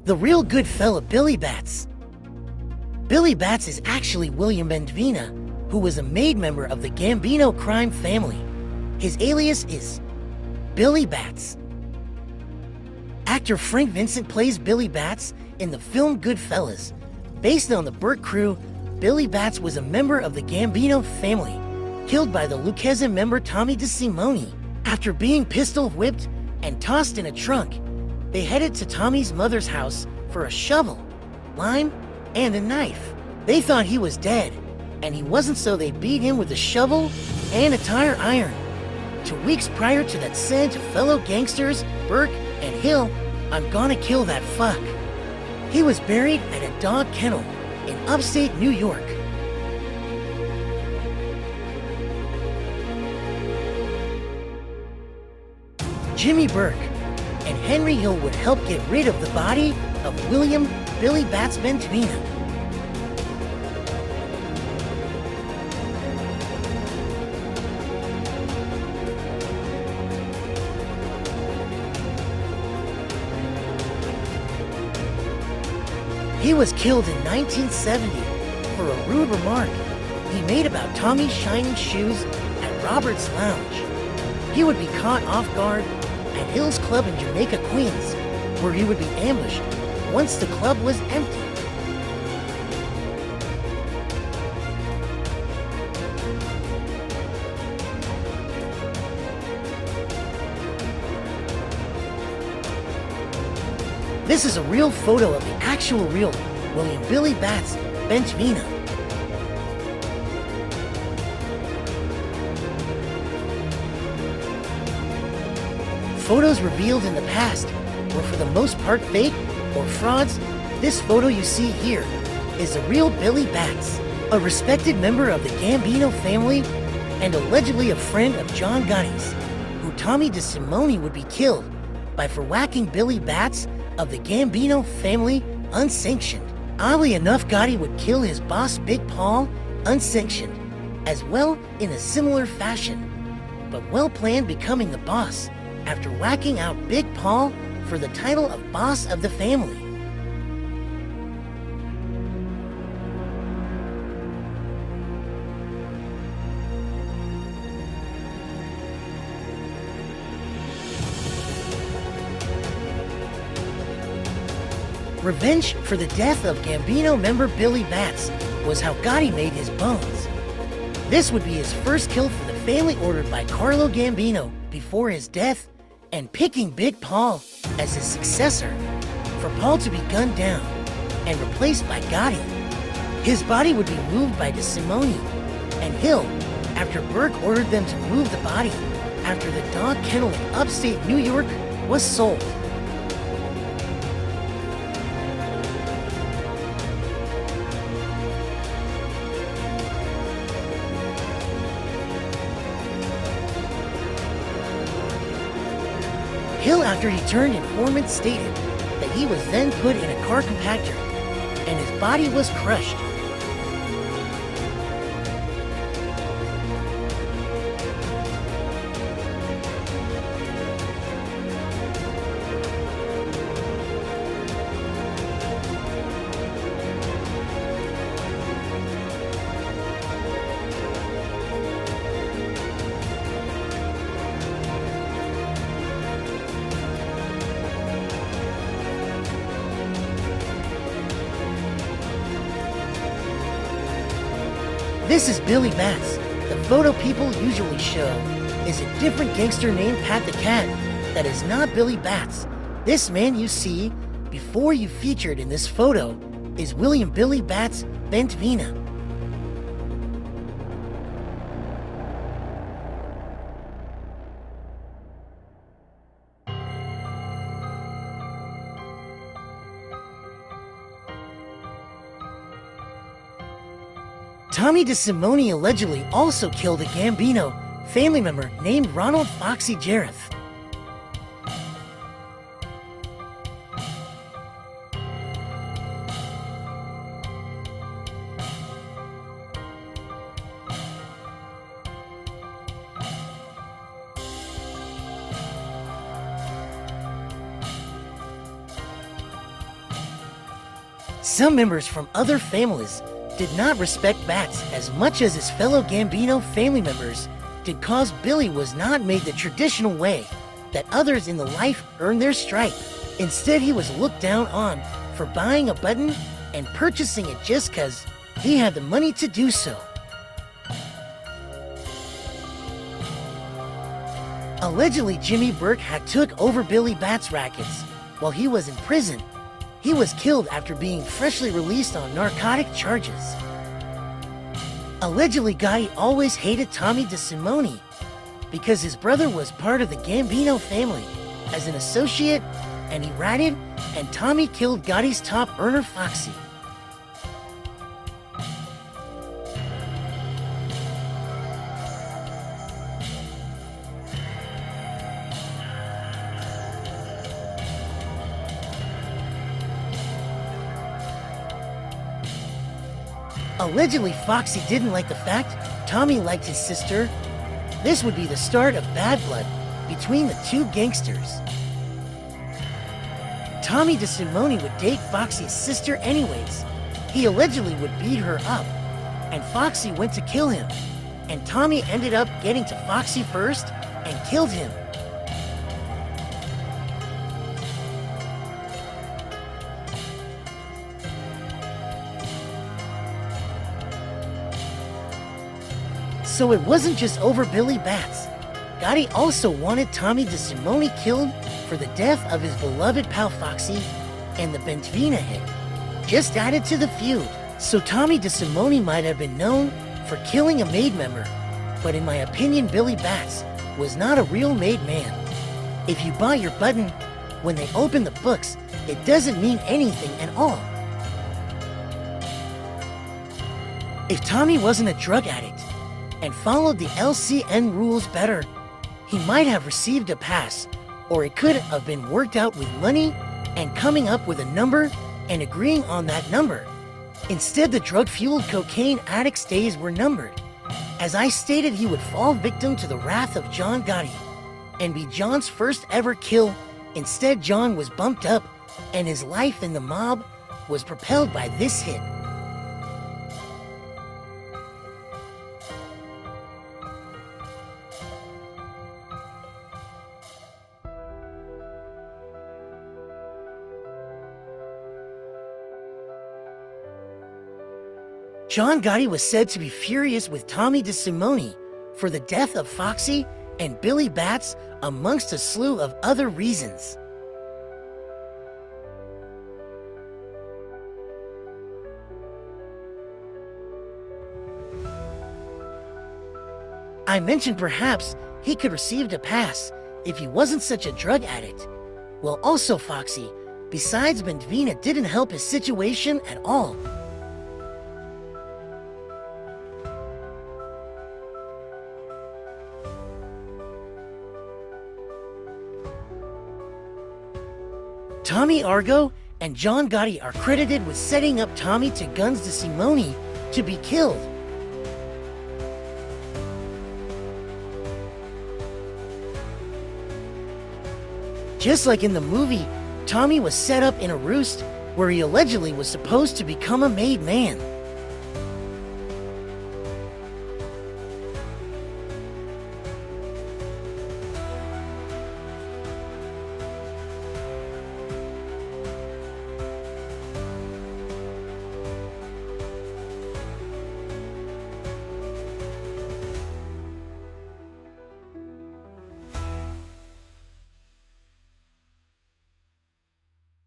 The real good fella Billy Batts. Billy Batts is actually William Bentvina, who was a made member of the Gambino crime family. His alias is Billy Batts. Actor Frank Vincent plays Billy Batts in the film Goodfellas. Based on the Burke crew, Billy Batts was a member of the Gambino family, killed by the Lucchese member Tommy DeSimone. After being pistol whipped and tossed in a trunk, they headed to Tommy's mother's house for a shovel, lime, and a knife. They thought he was dead, and he wasn't, so they beat him with a shovel and a tire iron. 2 weeks prior to that, said to fellow gangsters Burke and Hill, "I'm gonna kill that fuck." He was buried at a dog kennel in upstate New York. Jimmy Burke and Henry Hill would help get rid of the body of William Billy Batts Bentvina. He was killed in 1970 for a rude remark he made about Tommy's shiny shoes at Robert's Lounge. He would be caught off guard at Hill's Club in Jamaica, Queens, where he would be ambushed once the club was empty. This is a real photo of the actual real William Billy Batts Bentvina. Photos revealed in the past were for the most part fake or frauds. This photo you see here is the real Billy Batts, a respected member of the Gambino family and allegedly a friend of John Gotti's, who Tommy DeSimone would be killed by for whacking Billy Batts of the Gambino family unsanctioned. Oddly enough, Gotti would kill his boss Big Paul unsanctioned as well in a similar fashion, but well planned, becoming the boss after whacking out Big Paul for the title of boss of the family. Revenge for the death of Gambino member Billy Batts was how Gotti made his bones. This would be his first kill for the family, ordered by Carlo Gambino before his death, and picking Big Paul as his successor, for Paul to be gunned down and replaced by Gotti. His body would be moved by DeSimone and Hill after Burke ordered them to move the body after the dog kennel in upstate New York was sold. Hill, after he turned informant, stated that he was then put in a car compactor and his body was crushed. This is Billy Batts. The photo people usually show is a different gangster named Pat the Cat that is not Billy Batts. This man you see before you featured in this photo is William Billy Batts Bentvina. Tommy DeSimone allegedly also killed a Gambino family member named Ronald Foxy Jareth. Some members from other families did not respect Bats as much as his fellow Gambino family members did, cause Billy was not made the traditional way that others in the life earned their stripe. Instead, he was looked down on for buying a button and purchasing it just cause he had the money to do so. Allegedly, Jimmy Burke had took over Billy Bats' rackets while he was in prison. He was killed after being freshly released on narcotic charges. Allegedly, Gotti always hated Tommy DeSimone because his brother was part of the Gambino family as an associate, and he ratted, and Tommy killed Gotti's top earner Foxy. Allegedly, Foxy didn't like the fact Tommy liked his sister. This would be the start of bad blood between the two gangsters. Tommy DeSimone would date Foxy's sister anyways. He allegedly would beat her up, and Foxy went to kill him, and Tommy ended up getting to Foxy first and killed him. So it wasn't just over Billy Bats. Gotti also wanted Tommy DeSimone killed for the death of his beloved pal Foxy, and the Bentvina hit just added to the feud. So Tommy DeSimone might have been known for killing a maid member, but in my opinion, Billy Bats was not a real made man. If you buy your button, when they open the books, it doesn't mean anything at all. If Tommy wasn't a drug addict and followed the LCN rules better, he might have received a pass, or it could have been worked out with money and coming up with a number and agreeing on that number. Instead, the drug-fueled cocaine addict's days were numbered. As I stated, he would fall victim to the wrath of John Gotti and be John's first ever kill. Instead, John was bumped up, and his life in the mob was propelled by this hit. John Gotti was said to be furious with Tommy DeSimone for the death of Foxy and Billy Bats, amongst a slew of other reasons. I mentioned perhaps he could receive a pass if he wasn't such a drug addict. Well, also Foxy, besides Bentvina, didn't help his situation at all. Tommy Argo and John Gotti are credited with setting up Tommy to Guns DeSimone to be killed. Just like in the movie, Tommy was set up in a roost where he allegedly was supposed to become a made man.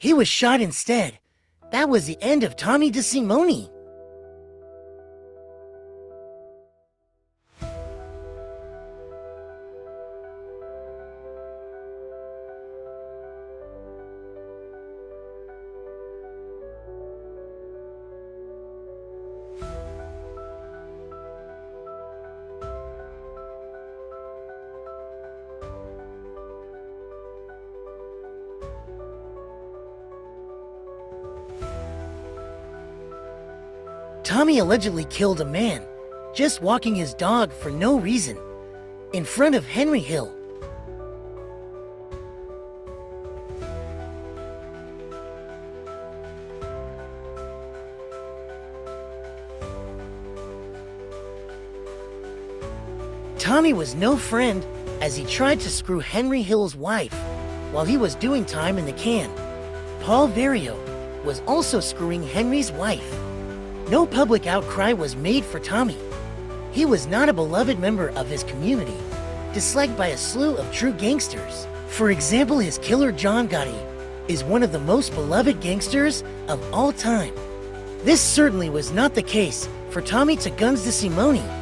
He was shot instead. That was the end of Tommy DeSimone. Tommy allegedly killed a man, just walking his dog for no reason, in front of Henry Hill. Tommy was no friend, as he tried to screw Henry Hill's wife while he was doing time in the can. Paul Vario was also screwing Henry's wife. No public outcry was made for Tommy. He was not a beloved member of his community, disliked by a slew of true gangsters. For example, his killer John Gotti is one of the most beloved gangsters of all time. This certainly was not the case for Tommy to Guns DeSimone.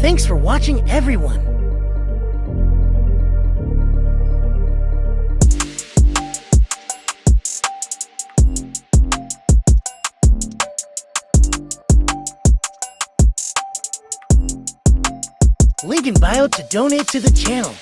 Thanks for watching, everyone. Link in bio to donate to the channel.